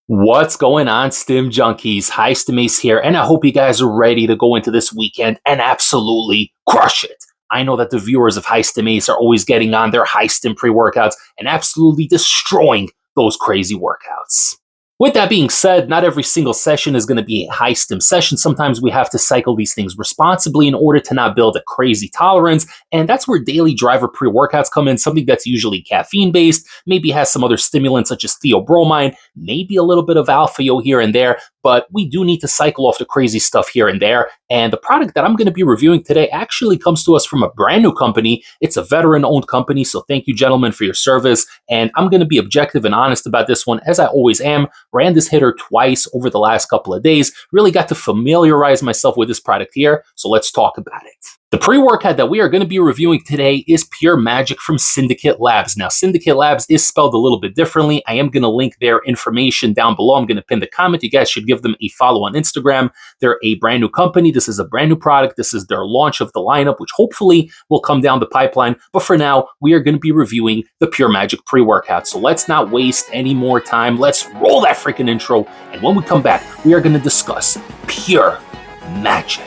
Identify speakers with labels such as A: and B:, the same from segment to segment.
A: What's going on, Stim Junkies? Hi, Stimace here, and I hope you guys are ready to go into this weekend and absolutely crush it. I know that the viewers of High Stimace are always getting on their high stim pre-workouts and absolutely destroying those crazy workouts. With that being said, not every single session is going to be a high stim session. Sometimes we have to cycle these things responsibly in order to not build a crazy tolerance, and that's where daily driver pre-workouts come in, something that's usually caffeine-based, maybe has some other stimulants such as theobromine, maybe a little bit of alpha-yo here and there, but we do need to cycle off the crazy stuff here and there. And the product that I'm going to be reviewing today actually comes to us from a brand new company. It's a veteran-owned company, so thank you, gentlemen, for your service. And I'm going to be objective and honest about this one, as I always am. Ran this hitter twice over the last couple of days. Really got to familiarize myself with this product here, so let's talk about it. The pre-workout that we are going to be reviewing today is Pure Magic from Syndiket Labs. Now, Syndiket Labs is spelled a little bit differently. I am going to link their information down below. I'm going to pin the comment. You guys should give them a follow on Instagram. They're a brand new company. This is a brand new product. This is their launch of the lineup, which hopefully will come down the pipeline. But for now, we are going to be reviewing the Pure Magic pre-workout. So let's not waste any more time. Let's roll that freaking intro. And when we come back, we are going to discuss Pure Magic.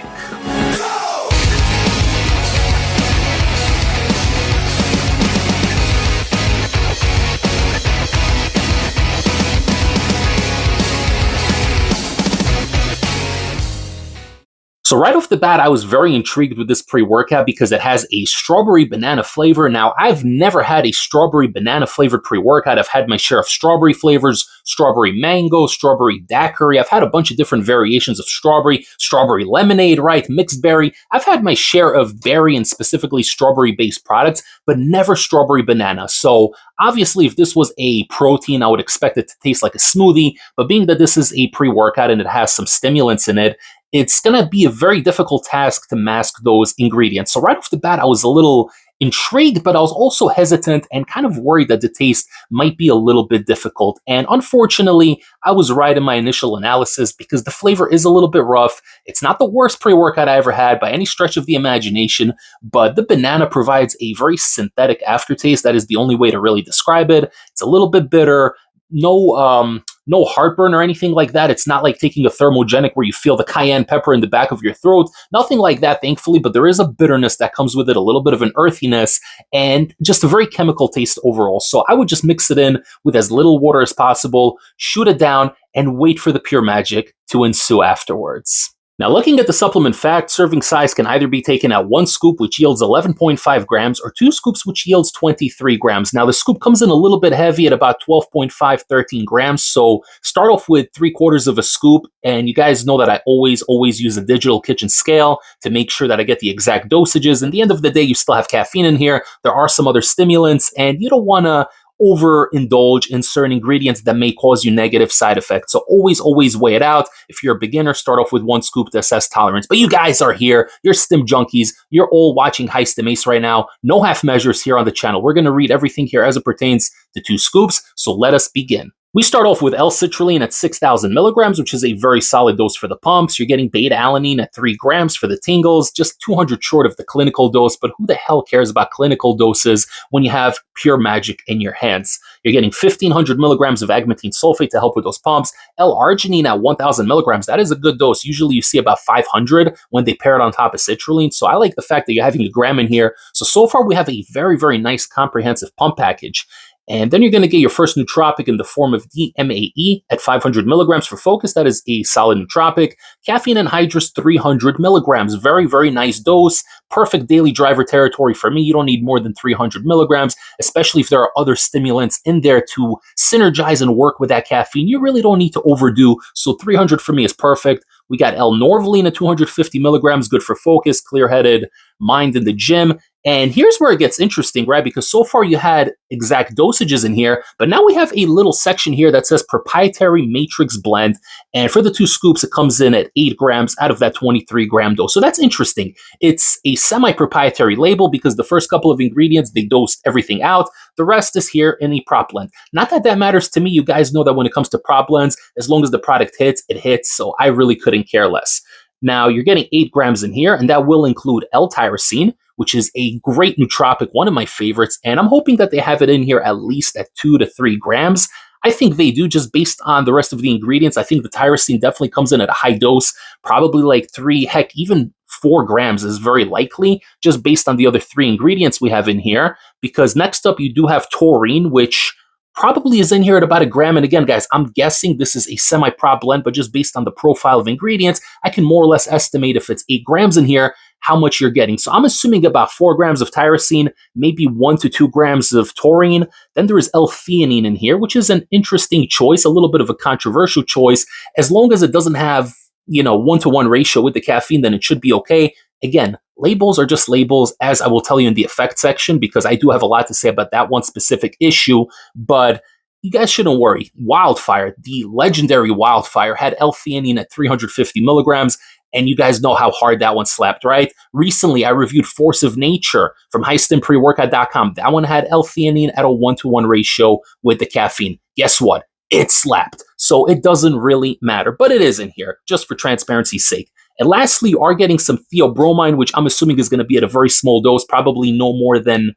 A: So right off the bat, I was very intrigued with this pre-workout because it has a strawberry banana flavor. Now, I've never had a strawberry banana flavored pre-workout. I've had my share of strawberry flavors, strawberry mango, strawberry daiquiri. I've had a bunch of different variations of strawberry lemonade, right? Mixed berry. I've had my share of berry and specifically strawberry-based products, but never strawberry banana. So obviously, if this was a protein, I would expect it to taste like a smoothie. But being that this is a pre-workout and it has some stimulants in it, it's going to be a very difficult task to mask those ingredients. So right off the bat, I was a little intrigued, but I was also hesitant and kind of worried that the taste might be a little bit difficult. And unfortunately, I was right in my initial analysis because the flavor is a little bit rough. It's not the worst pre-workout I ever had by any stretch of the imagination, but the banana provides a very synthetic aftertaste. That is the only way to really describe it. It's a little bit bitter. No heartburn or anything like that. It's not like taking a thermogenic where you feel the cayenne pepper in the back of your throat. Nothing like that, thankfully, but there is a bitterness that comes with it, a little bit of an earthiness, and just a very chemical taste overall. So I would just mix it in with as little water as possible, shoot it down, and wait for the Pure Magic to ensue afterwards. Now, looking at the supplement fact, serving size can either be taken at 1 scoop, which yields 11.5 grams, or 2 scoops, which yields 23 grams. Now, the scoop comes in a little bit heavy at about 12.5, 13 grams, so start off with 3/4 of a scoop, and you guys know that I always use a digital kitchen scale to make sure that I get the exact dosages. And at the end of the day, you still have caffeine in here. There are some other stimulants, and you don't want to overindulge in certain ingredients that may cause you negative side effects. So always weigh it out. If you're a beginner, start off with 1 scoop to assess tolerance. But you guys are here. You're Stim Junkies. You're all watching High Stim Ace right now. No half measures here on the channel. We're going to read everything here as it pertains to 2 scoops. So let us begin. We start off with L-citrulline at 6,000 milligrams, which is a very solid dose for the pumps. You're getting beta-alanine at 3 grams for the tingles, just 200 short of the clinical dose, but who the hell cares about clinical doses when you have Pure Magic in your hands? You're getting 1,500 milligrams of Agmatine sulfate to help with those pumps. L-arginine at 1,000 milligrams, that is a good dose. Usually you see about 500 when they pair it on top of citrulline, so I like the fact that you're having a gram in here. So far we have a very nice comprehensive pump package. And then you're going to get your first nootropic in the form of DMAE at 500 milligrams for focus. That is a solid nootropic. Caffeine anhydrous, 300 milligrams. Very nice dose. Perfect daily driver territory for me. You don't need more than 300 milligrams, especially if there are other stimulants in there to synergize and work with that caffeine. You really don't need to overdo. So 300 for me is perfect. We got L-norvaline at 250 milligrams, good for focus, clear-headed mind in the gym. And here's where it gets interesting, right? Because so far you had exact dosages in here, but now we have a little section here that says proprietary matrix blend. And for the 2 scoops, it comes in at 8 grams out of that 23-gram dose. So that's interesting. It's a semi-proprietary label because the first couple of ingredients, they dosed everything out. The rest is here in a prop blend. Not that that matters to me. You guys know that when it comes to prop blends, as long as the product hits, it hits. So I really couldn't care less. Now, you're getting 8 grams in here, and that will include L-tyrosine, which is a great nootropic, one of my favorites, and I'm hoping that they have it in here at least at 2 to 3 grams. I think they do, just based on the rest of the ingredients. I think the tyrosine definitely comes in at a high dose, probably like 3, heck, even 4 grams is very likely, just based on the other 3 ingredients we have in here. Because next up, you do have taurine, which probably is in here at about a gram. And again, guys, I'm guessing this is a semi-prop blend, but just based on the profile of ingredients, I can more or less estimate if it's 8 grams in here, how much you're getting. So I'm assuming about 4 grams of tyrosine, maybe 1 to 2 grams of taurine. Then there is L-theanine in here, which is an interesting choice, a little bit of a controversial choice. As long as it doesn't have, 1-to-1 ratio with the caffeine, then it should be okay. Again, labels are just labels, as I will tell you in the effect section, because I do have a lot to say about that one specific issue. But you guys shouldn't worry. Wildfire, the legendary Wildfire, had L-theanine at 350 milligrams. And you guys know how hard that one slapped, right? Recently, I reviewed Force of Nature from highstimpreworkout.com. That one had L-theanine at a 1-to-1 ratio with the caffeine. Guess what? It slapped. So it doesn't really matter, but it is in here, just for transparency's sake. And lastly, you are getting some theobromine, which I'm assuming is going to be at a very small dose, probably no more than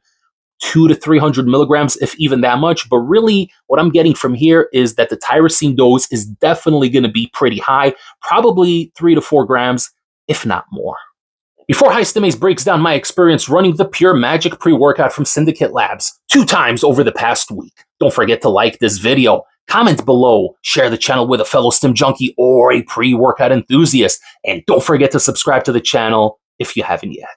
A: 200 to 300 milligrams, if even that much. But really, what I'm getting from here is that the tyrosine dose is definitely going to be pretty high, probably 3 to 4 grams, if not more. Before Highstimates breaks down my experience running the Pure Magic pre-workout from Syndiket Labs 2 times over the past week, don't forget to like this video, comment below, share the channel with a fellow stim junkie or a pre-workout enthusiast, and don't forget to subscribe to the channel if you haven't yet.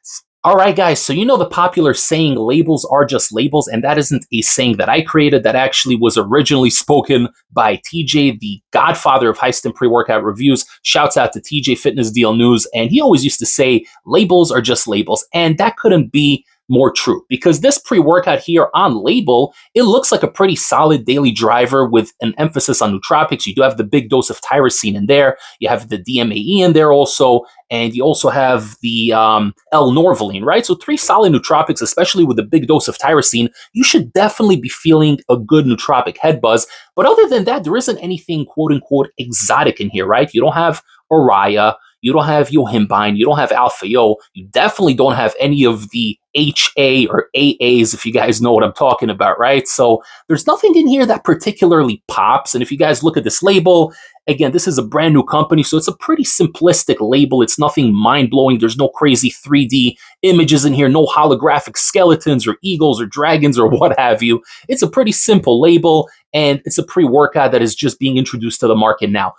A: Alright guys, so you know the popular saying, labels are just labels, and that isn't a saying that I created. That actually was originally spoken by TJ, the godfather of high-stim pre-workout reviews. Shouts out to TJ Fitness Deal News, and he always used to say, labels are just labels, and that couldn't be more true, because this pre-workout here on label, it looks like a pretty solid daily driver with an emphasis on nootropics. You do have the big dose of tyrosine in there, you have the DMAE in there also, and you also have the L-norvaline, right? So 3 solid nootropics, especially with a big dose of tyrosine. You should definitely be feeling a good nootropic head buzz. But other than that, there isn't anything quote-unquote exotic in here, right? You don't have Araya, you don't have Yohimbine, you don't have Alpha-Yo, you definitely don't have any of the HA or AAs, if you guys know what I'm talking about, right? So there's nothing in here that particularly pops. And if you guys look at this label, again, this is a brand new company, so it's a pretty simplistic label. It's nothing mind-blowing. There's no crazy 3D images in here, no holographic skeletons or eagles or dragons or what have you. It's a pretty simple label, and it's a pre-workout that is just being introduced to the market now.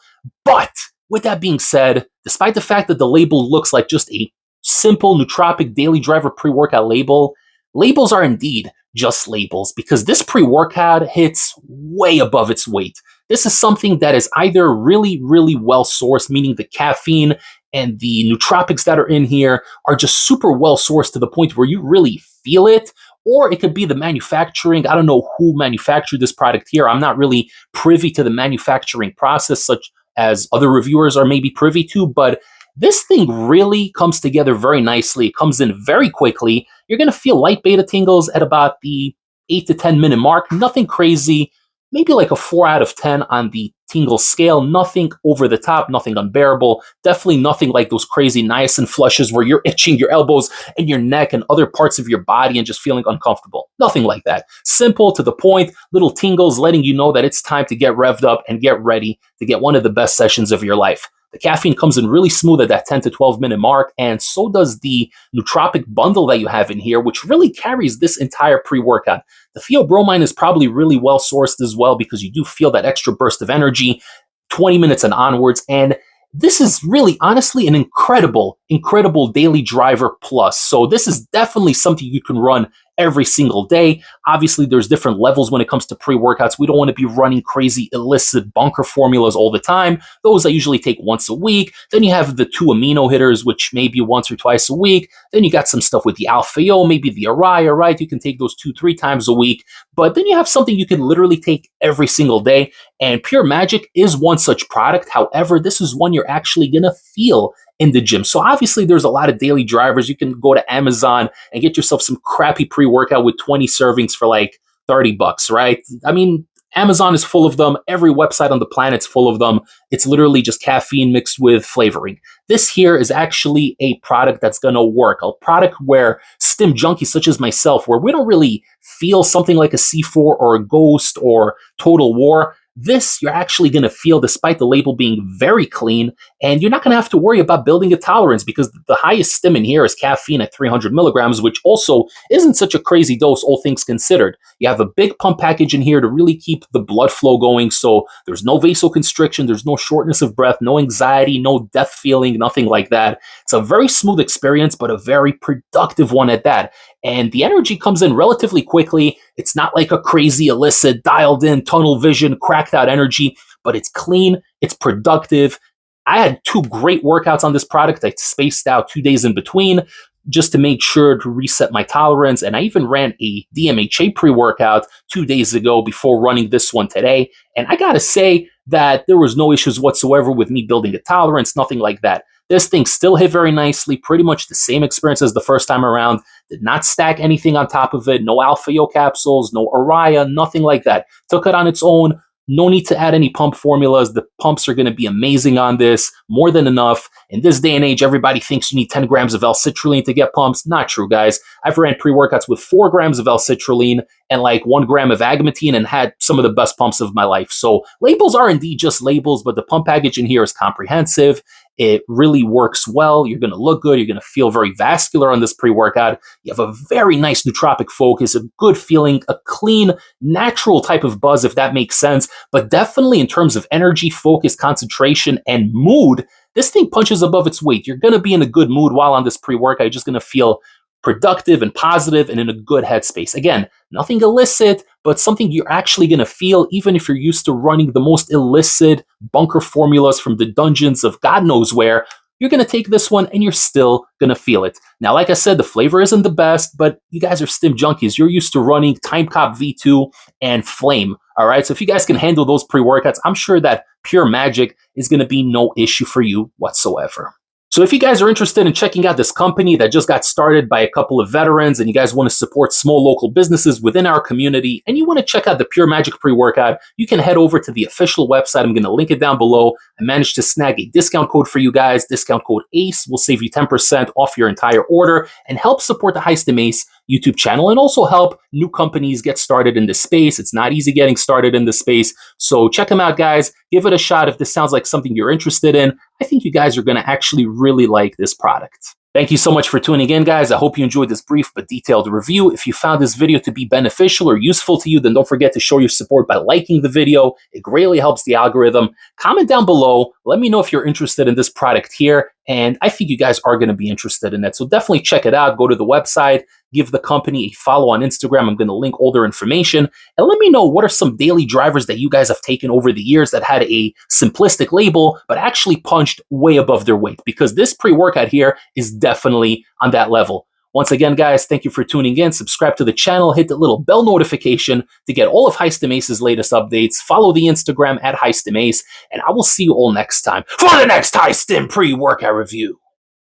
A: But with that being said, despite the fact that the label looks like just a simple nootropic daily driver pre-workout label, labels are indeed just labels, because this pre-workout hits way above its weight. This is something that is either really, really well sourced, meaning the caffeine and the nootropics that are in here are just super well sourced to the point where you really feel it, or it could be the manufacturing. I don't know who manufactured this product here. I'm not really privy to the manufacturing process, such as other reviewers are maybe privy to, but this thing really comes together very nicely. It comes in very quickly. You're going to feel light beta tingles at about the 8 to 10 minute mark. Nothing crazy. Maybe like a 4 out of 10 on the tingle scale. Nothing over the top, nothing unbearable. Definitely nothing like those crazy niacin flushes where you're itching your elbows and your neck and other parts of your body and just feeling uncomfortable. Nothing like that. Simple, to the point, little tingles letting you know that it's time to get revved up and get ready to get one of the best sessions of your life. The caffeine comes in really smooth at that 10 to 12 minute mark, and so does the nootropic bundle that you have in here, which really carries this entire pre-workout. The theobromine is probably really well sourced as well, because you do feel that extra burst of energy 20 minutes and onwards, and this is really, honestly, an incredible daily driver plus. So this is definitely something you can run every single day. Obviously, there's different levels when it comes to pre-workouts. We don't want to be running crazy illicit bunker formulas all the time. Those I usually take once a week. Then you have the 2 amino hitters, which maybe once or twice a week. Then you got some stuff with the Alpha-Yo, maybe the Araya, right? You can take those 2-3 times a week. But then you have something you can literally take every single day. And Pure Magic is one such product. However, this is one you're actually going to feel in the gym. So obviously there's a lot of daily drivers. You can go to Amazon and get yourself some crappy pre-workout with 20 servings for like $30, right? I mean, Amazon is full of them. Every website on the planet's full of them. It's literally just caffeine mixed with flavoring. This here is actually a product that's going to work. A product where stim junkies such as myself, where we don't really feel something like a C4 or a Ghost or Total War, This you're actually going to feel despite the label being very clean, and you're not going to have to worry about building a tolerance because the highest stim in here is caffeine at 300 milligrams, which also isn't such a crazy dose, all things considered. You have a big pump package in here to really keep the blood flow going, so there's no vasoconstriction, there's no shortness of breath, no anxiety, no death feeling, nothing like that. It's a very smooth experience, but a very productive one at that. And the energy comes in relatively quickly. It's not like a crazy illicit, dialed in, tunnel vision, cracked out energy, but it's clean, it's productive. I had 2 great workouts on this product. I spaced out 2 days in between just to make sure to reset my tolerance. And I even ran a DMHA pre-workout 2 days ago before running this one today. And I gotta say that there was no issues whatsoever with me building a tolerance, nothing like that. This thing still hit very nicely, pretty much the same experience as the first time around. Did not stack anything on top of it, no alpha-yo capsules, no Araya, nothing like that. Took it on its own. No need to add any pump formulas. The pumps are going to be amazing on this, more than enough. In this day and age, everybody thinks you need 10 grams of L-citrulline to get pumps. Not true, guys. I've ran pre-workouts with 4 grams of L-citrulline and like 1 gram of Agmatine and had some of the best pumps of my life. So labels are indeed just labels, but the pump package in here is comprehensive. It really works well. You're going to look good. You're going to feel very vascular on this pre-workout. You have a very nice nootropic focus, a good feeling, a clean, natural type of buzz, if that makes sense. But definitely in terms of energy, focus, concentration, and mood, this thing punches above its weight. You're going to be in a good mood while on this pre-workout. You're just going to feel productive and positive and in a good headspace. Again, nothing illicit, but something you're actually going to feel even if you're used to running the most illicit bunker formulas from the dungeons of God knows where. You're going to take this one and you're still going to feel it. Now, like I said, the flavor isn't the best, but you guys are stim junkies. You're used to running Time Cop V2 and Flame. All right. So if you guys can handle those pre-workouts, I'm sure that Pure Magic is going to be no issue for you whatsoever. So if you guys are interested in checking out this company that just got started by a couple of veterans and you guys want to support small local businesses within our community and you want to check out the Pure Magic pre-workout, you can head over to the official website. I'm going to link it down below. I managed to snag a discount code for you guys. Discount code ACE will save you 10% off your entire order and help support the Heistem Ace YouTube channel and also help new companies get started in this space. It's not easy getting started in this space. So check them out, guys. Give it a shot if this sounds like something you're interested in. I think you guys are going to actually really like this product. Thank you so much for tuning in, guys. I hope you enjoyed this brief but detailed review. If you found this video to be beneficial or useful to you, then don't forget to show your support by liking the video. It greatly helps the algorithm. Comment down below. Let me know if you're interested in this product here. And I think you guys are going to be interested in it. So definitely check it out. Go to the website. Give the company a follow on Instagram. I'm going to link all their information. And let me know what are some daily drivers that you guys have taken over the years that had a simplistic label, but actually punched way above their weight. Because this pre-workout here is definitely on that level. Once again, guys, thank you for tuning in. Subscribe to the channel. Hit the little bell notification to get all of Heistem Ace's latest updates. Follow the Instagram at Heistem Ace. And I will see you all next time for the next Heistem pre-workout review.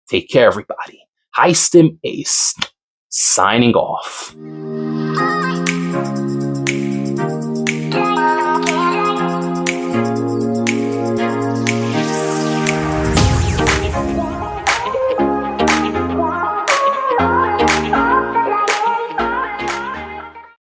A: Take care, everybody. Heistem Ace signing off.